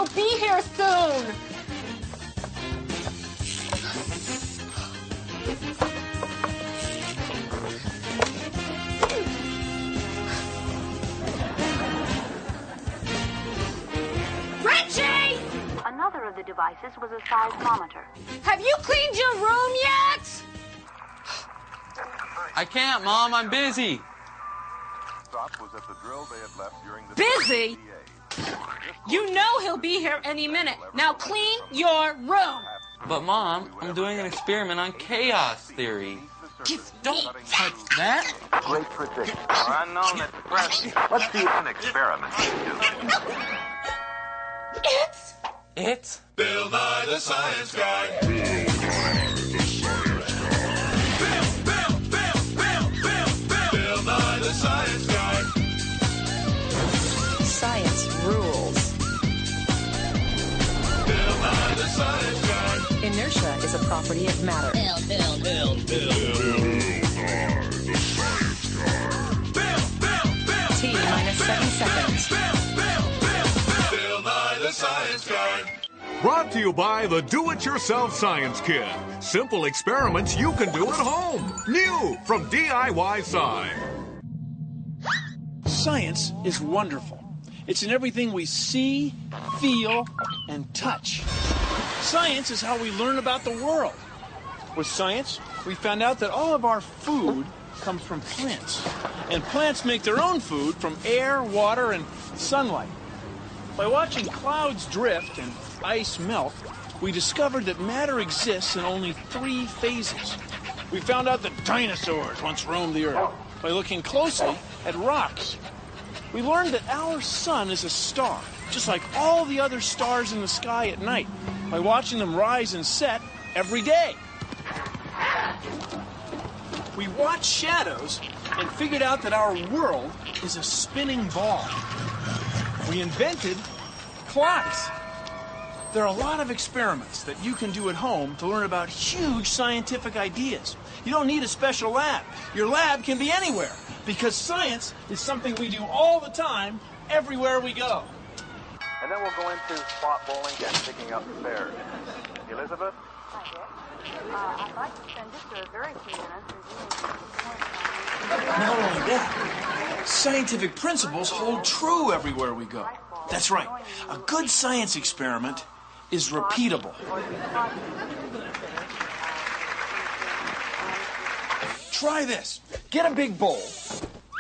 he'll be here soon. Richie! Another of the devices was a seismometer. Have you cleaned your room yet? I can't, Mom. I'm busy. Busy? You know he'll be here any minute. Now clean your room. But, Mom, I'm doing an experiment on chaos theory. Don't touch that. Great prediction. Unknown expression. Let's do an experiment. It's Bill Nye the Science Guy. Bill Nye the Science Guy. Science rules. Bill Nye the Science Guy. Inertia is a property of matter. Bill Nye the Science Guy. T minus 7 seconds. Bill Nye the Science Guy. Brought to you by the Do-It-Yourself Science Kit. Simple experiments you can do at home. New from DIY Sci. Science is wonderful. It's in everything we see, feel, and touch. Science is how we learn about the world. With science, we found out that all of our food comes from plants. And plants make their own food from air, water, and sunlight. By watching clouds drift and ice melt, we discovered that matter exists in only 3 phases. We found out that dinosaurs once roamed the Earth by looking closely at rocks. We learned that our sun is a star, just like all the other stars in the sky at night, by watching them rise and set every day. We watched shadows and figured out that our world is a spinning ball. We invented clocks. There are a lot of experiments that you can do at home to learn about huge scientific ideas. You don't need a special lab. Your lab can be anywhere, because science is something we do all the time, everywhere we go. And then we'll go into spot bowling and picking up spares. Elizabeth? I'd like to spend just a very few minutes Not only that, scientific principles hold true everywhere we go. That's right. A good science experiment is repeatable. Try this. Get a big bowl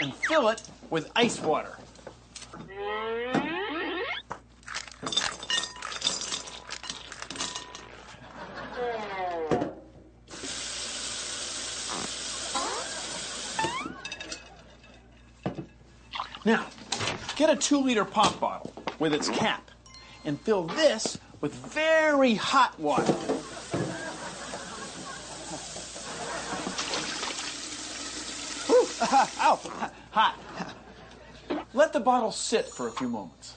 and fill it with ice water. Now, get a 2-liter pop bottle with its cap and fill this with very hot water. Whew, ow, hot. Let the bottle sit for a few moments.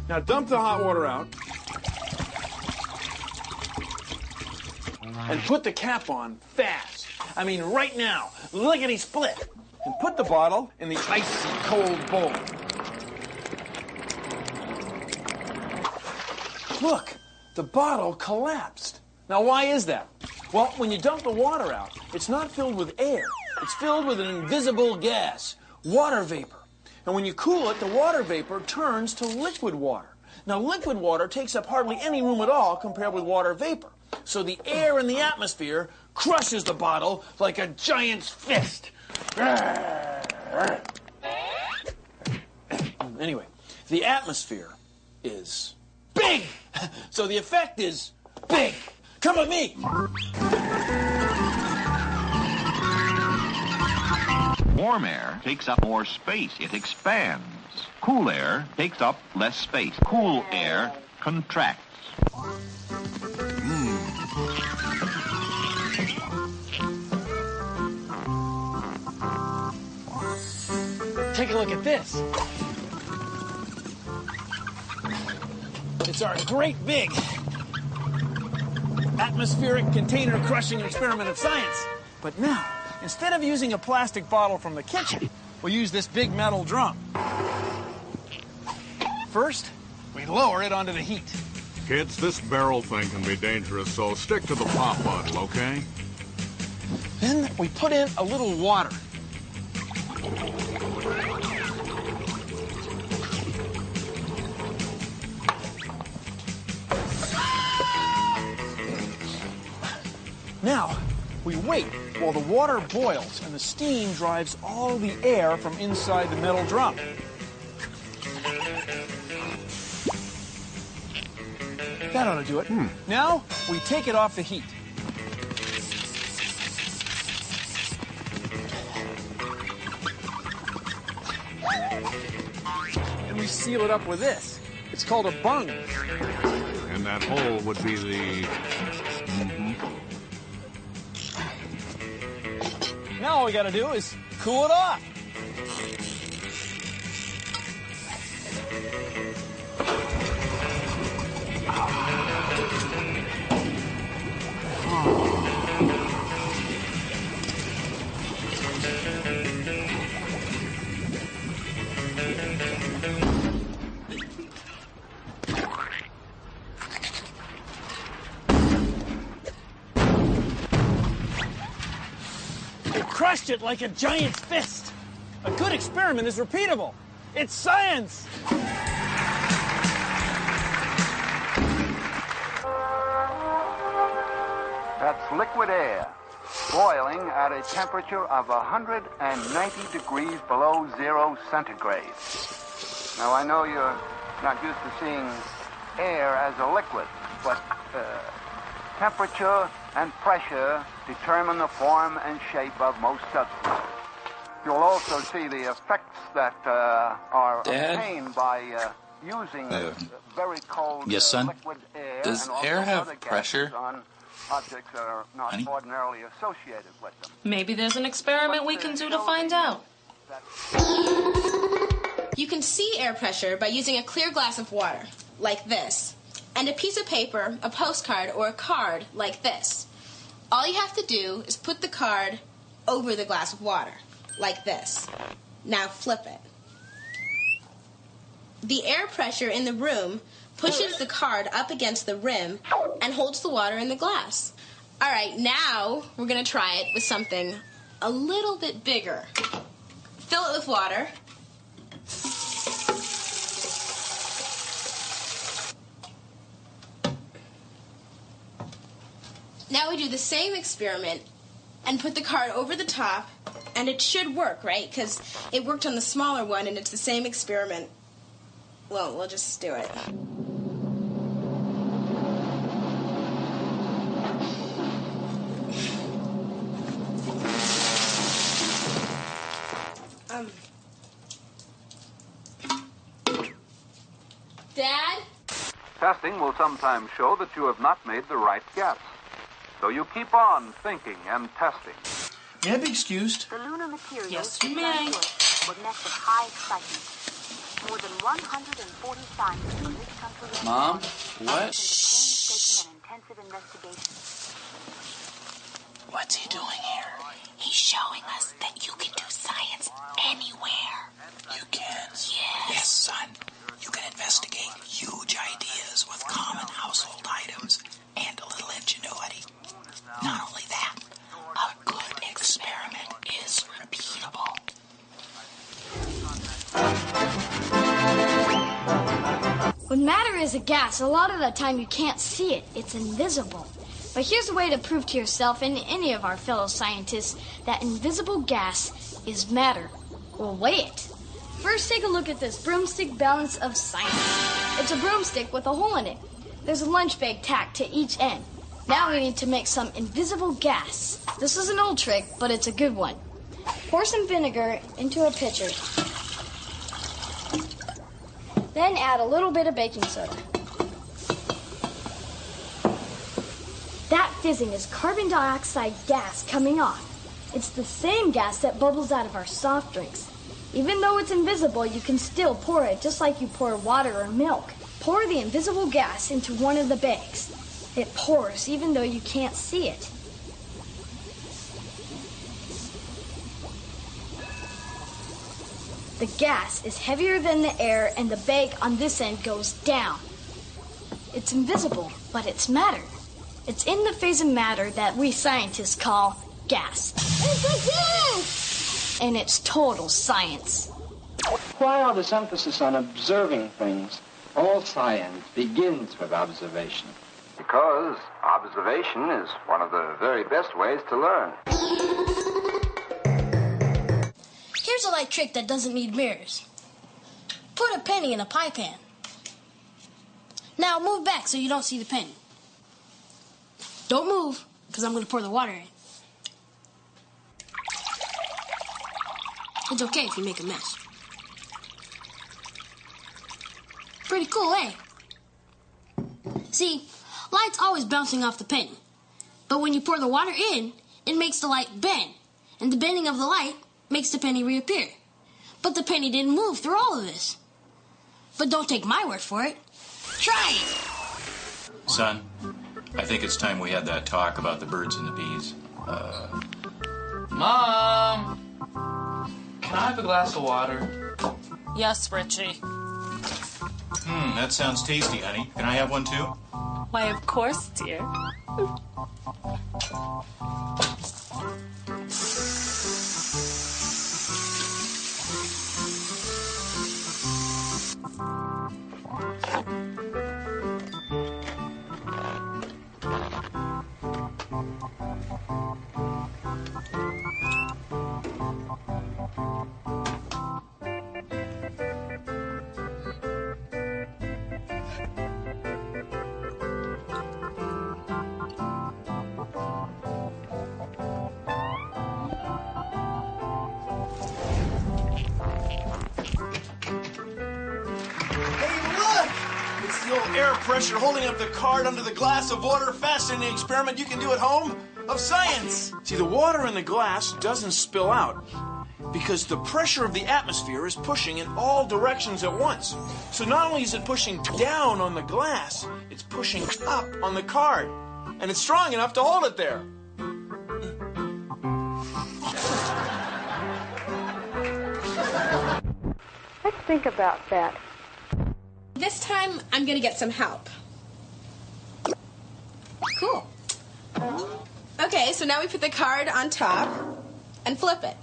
Now dump the hot water out and put the cap on fast. I mean right now. Lickety split. And put the bottle in the icy cold bowl. Look, the bottle collapsed. Now why is that? Well, when you dump the water out, it's not filled with air. It's filled with an invisible gas, water vapor. And when you cool it, the water vapor turns to liquid water. Now, liquid water takes up hardly any room at all compared with water vapor. So the air in the atmosphere crushes the bottle like a giant's fist. Anyway, the atmosphere is big. So the effect is big. Come with me. Warm air takes up more space. It expands. Cool air takes up less space. Cool air contracts. Take a look at this. It's our great big atmospheric container crushing experiment of science. But now, instead of using a plastic bottle from the kitchen, we'll use this big metal drum. First, we lower it onto the heat. Kids, this barrel thing can be dangerous, so stick to the pop bottle, okay? Then we put in a little water. Now, we wait while the water boils and the steam drives all the air from inside the metal drum. That ought to do it. Now, we take it off the heat. And we seal it up with this. It's called a bung. And that hole would be the... Now all we gotta do is cool it off. Crushed it like a giant's fist. A good experiment is repeatable. It's science. That's liquid air, boiling at a temperature of 190 degrees below 0 centigrade. Now, I know you're not used to seeing air as a liquid, but temperature and pressure determine the form and shape of most substances. You'll also see the effects that are obtained by using very cold liquid air. Does and air also have other pressure? gases on objects that are not ordinarily associated with them. Maybe there's an experiment we can do to find out. You can see air pressure by using a clear glass of water, like this, and a piece of paper, a postcard, or a card, like this. All you have to do is put the card over the glass of water, like this. Now flip it. The air pressure in the room pushes the card up against the rim and holds the water in the glass. All right, now we're going to try it with something a little bit bigger. Fill it with water. Now we do the same experiment and put the card over the top, and it should work, right? Because it worked on the smaller one, and it's the same experiment. Well, we'll just do it. Dad? Testing will sometimes show that you have not made the right guess. So you keep on thinking and testing. May I be excused? The lunar materials Yes, you may. were met with high excitement. More than 140 scientists in this country and Mom, abroad what? undertook painstaking and intensive investigation. What's he doing here? He's showing us that you can do science anywhere. You can? Yes. Yes, son. You can investigate huge ideas with common household items and a little ingenuity. Not only that, a good experiment is repeatable. When matter is a gas, a lot of the time you can't see it. It's invisible. But here's a way to prove to yourself and any of our fellow scientists that invisible gas is matter. We'll weigh it. First, take a look at this broomstick balance of science. It's a broomstick with a hole in it. There's a lunch bag tacked to each end. Now we need to make some invisible gas. This is an old trick, but it's a good one. Pour some vinegar into a pitcher. Then add a little bit of baking soda. That fizzing is carbon dioxide gas coming off. It's the same gas that bubbles out of our soft drinks. Even though it's invisible, you can still pour it just like you pour water or milk. Pour the invisible gas into one of the bags. It pours even though you can't see it. The gas is heavier than the air, and the bag on this end goes down. It's invisible, but it's matter. It's in the phase of matter that we scientists call gas. It's a gas! And it's total science. Why all this emphasis on observing things? All science begins with observation. Because observation is one of the very best ways to learn. Here's a light trick that doesn't need mirrors. Put a penny in a pie pan. Now move back so you don't see the penny. Don't move, because I'm going to pour the water in. It's okay if you make a mess. Pretty cool, eh? See, light's always bouncing off the penny. But when you pour the water in, it makes the light bend. And the bending of the light makes the penny reappear. But the penny didn't move through all of this. But don't take my word for it. Try it! Son, I think it's time we had that talk about the birds and the bees. Mom! Can I have a glass of water? Yes, Richie. That sounds tasty, honey. Can I have one too? Why, of course, dear. Air pressure holding up the card under the glass of water. Fascinating experiment you can do at home of science. See, the water in the glass doesn't spill out because the pressure of the atmosphere is pushing in all directions at once. So not only is it pushing down on the glass, it's pushing up on the card. And it's strong enough to hold it there. Let's think about that. This time, I'm gonna get some help. Cool. Okay, so now we put the card on top and flip it.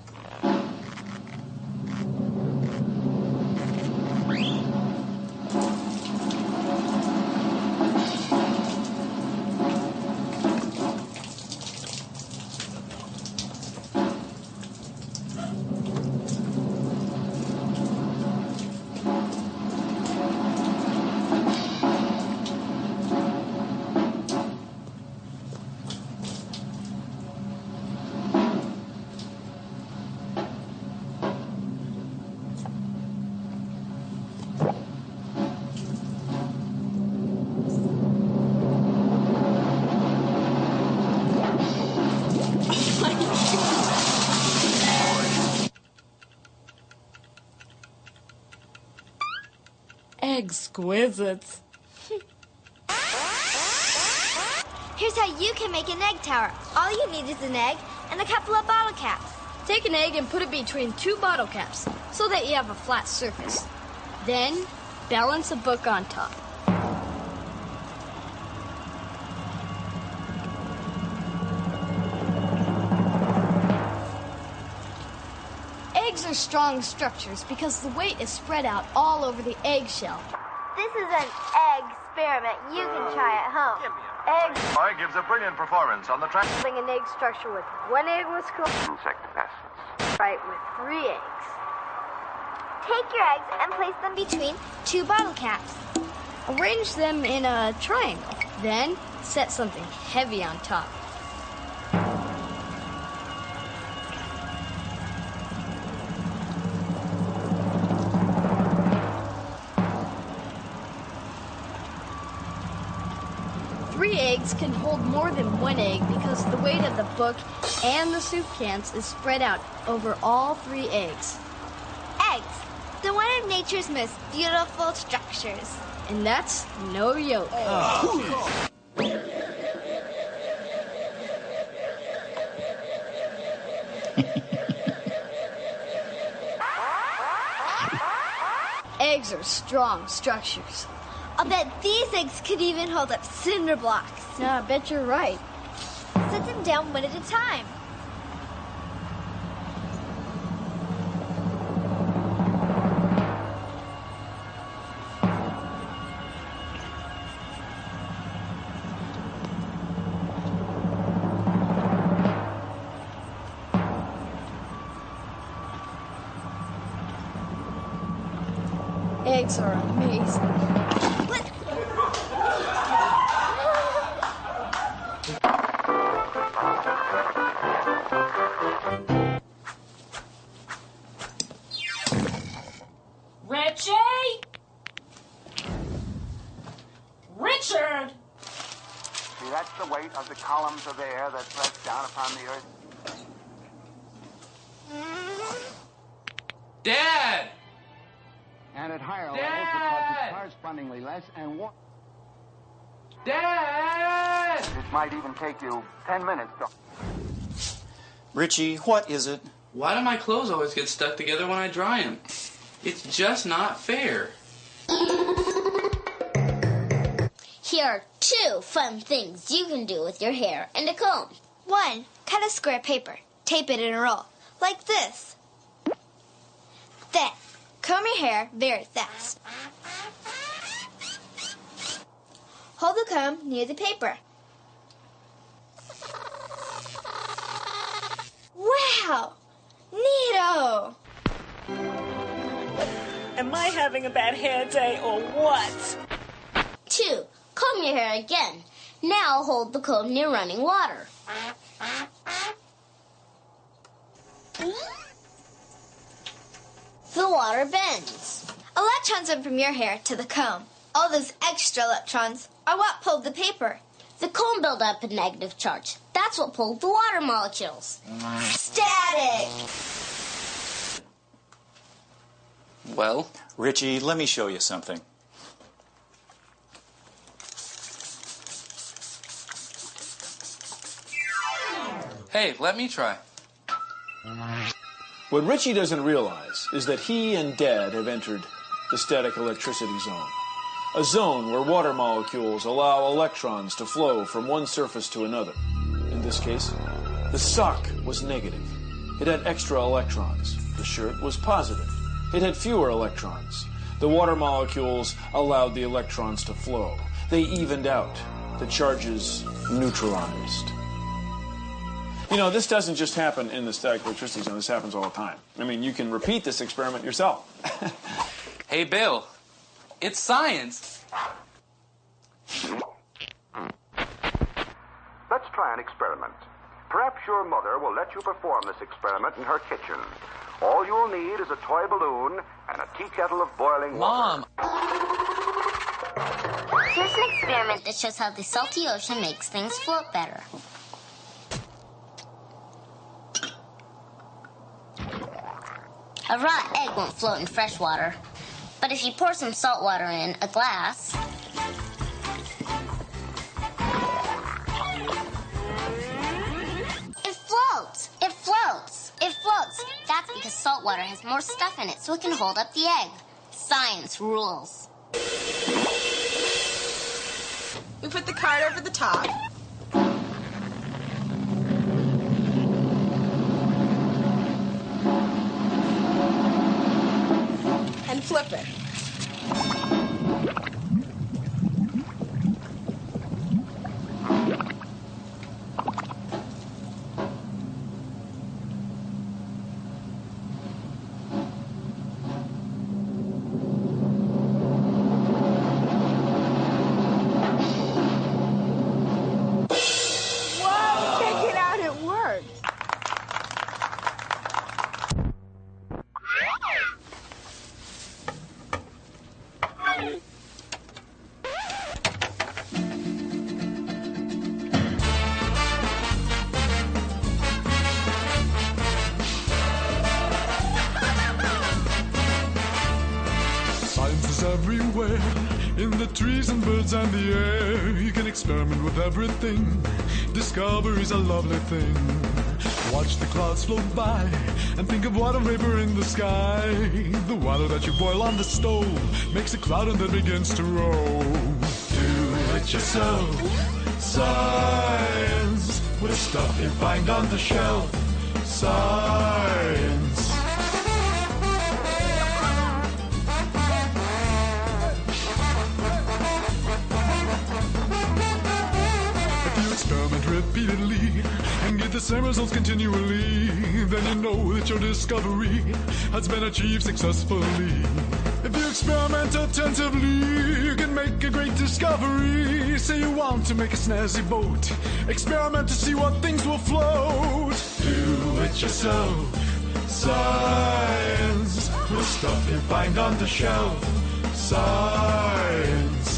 Exquisite. Here's how you can make an egg tower. All you need is an egg and a couple of bottle caps. Take an egg and put it between two bottle caps so that you have a flat surface. Then, balance a book on top. Eggs are strong structures because the weight is spread out all over the eggshell. This is an egg experiment you can try at home. Eggs. Boy gives a brilliant performance on the track. An egg structure with one egg was cool. Insect pests. Right, with 3 eggs. Take your eggs and place them between 2 bottle caps. Arrange them in a triangle. Then, set something heavy on top. Eggs can hold more than 1 egg because the weight of the book and the soup cans is spread out over all 3 eggs. Eggs, they're one of nature's most beautiful structures. And that's no yolk. Oh. Eggs are strong structures. I'll bet these eggs could even hold up cinder blocks. Yeah, I bet you're right. Set them down one at a time. Eggs are amazing. Richie? Richard! See, that's the weight of the columns of air that press down upon the earth. Dad! And at higher levels, Dad! it causes correspondingly less and more. Dad! It might even take you 10 minutes to... Richie, what is it? Why do my clothes always get stuck together when I dry them? It's just not fair. Here are 2 fun things you can do with your hair and a comb. 1. Cut a square paper. Tape it in a roll, like this. Then, comb your hair very fast. Hold the comb near the paper. Wow! Neato! Am I having a bad hair day or what? 2. Comb your hair again. Now hold the comb near running water. The water bends. Electrons went from your hair to the comb. All those extra electrons are what pulled the paper. The comb built up a negative charge. That's what pulled the water molecules. Static! Well, Richie, let me show you something. Hey, let me try. What Richie doesn't realize is that he and Dad have entered the static electricity zone. A zone where water molecules allow electrons to flow from one surface to another. In this case, the sock was negative. It had extra electrons. The shirt was positive. It had fewer electrons. The water molecules allowed the electrons to flow. They evened out. The charges neutralized. You know, this doesn't just happen in the static electricity zone. This happens all the time. I mean, you can repeat this experiment yourself. Hey, Bill. It's science. Let's try an experiment. Perhaps your mother will let you perform this experiment in her kitchen. All you'll need is a toy balloon and a tea kettle of boiling water. Mom! Here's an experiment that shows how the salty ocean makes things float better. A raw egg won't float in fresh water, but if you pour some salt water in a glass, it floats. It floats. It floats. That's because salt water has more stuff in it, so it can hold up the egg. Science rules. We put the card over the top. And flip it. Whoa, check it out, it worked. Science is everywhere, in the trees and birds and the air. You can experiment with everything. Discovery's a lovely thing. Watch the clouds float by and think of water vapor in the sky. The water that you boil on the stove makes a cloud and then begins to roll. Do it yourself. Science. With stuff you find on the shelf. Science. Experiment repeatedly and get the same results continually. Then you know that your discovery has been achieved successfully. If you experiment attentively, you can make a great discovery. Say you want to make a snazzy boat. Experiment to see what things will float. Do it yourself. Science. With stuff you find on the shelf. Science.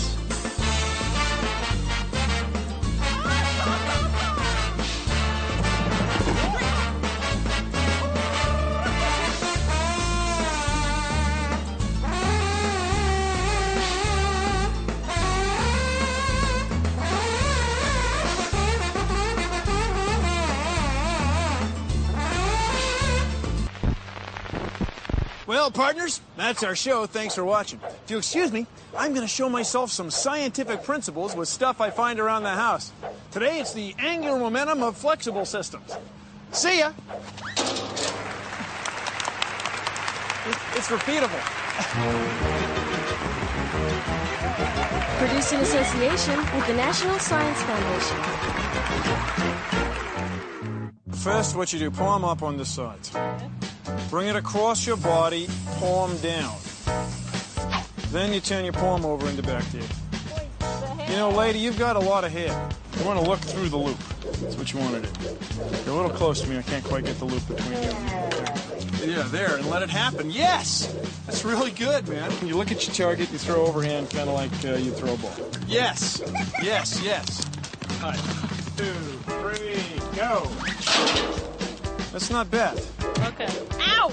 Well, partners, that's our show. Thanks for watching. If you'll excuse me, I'm going to show myself some scientific principles with stuff I find around the house. Today, it's the angular momentum of flexible systems. See ya! It's repeatable. Produced in association with the National Science Foundation. First, what you do, palm up on the sides. Bring it across your body, palm down. Then you turn your palm over into back there. You know, lady, you've got a lot of hair. You want to look through the loop. That's what you want to do. You're a little close to me. I can't quite get the loop between you and me. Yeah, there, and let it happen. Yes! That's really good, man. You look at your target, you throw overhand, kind of like you throw a ball. Yes! Yes, yes. All right. 2, 3, go! That's not bad. Okay. Ow!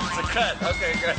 It's a cut. Okay, good.